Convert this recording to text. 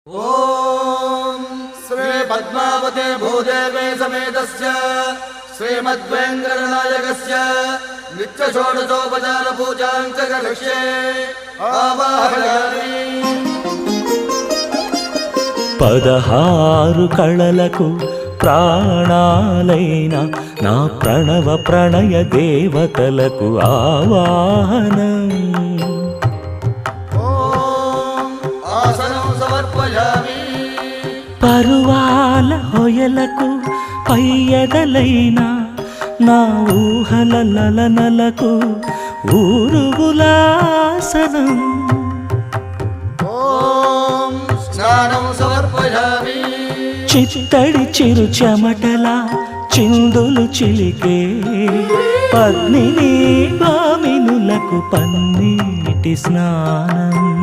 ओम श्री पद्मावते भूदेवे समेतस्य श्रीमद्वेंकटनायकस्य नित्य षोडशोपचार पूजां च करिष्ये आवाहयामि। 16 కళలకు ప్రాణాలైన నా ప్రణవ ప్రణయ దేవతలకు ఆవాహనం। పరువాల హొయలకు పయ్యదలైన నా ఊహల లలనలకు ఊరువులాసనం। చిత్తడి చిరు చెమటల చిందులు చిలికే పద్మిని భామినులకు పన్నీటి స్నానం।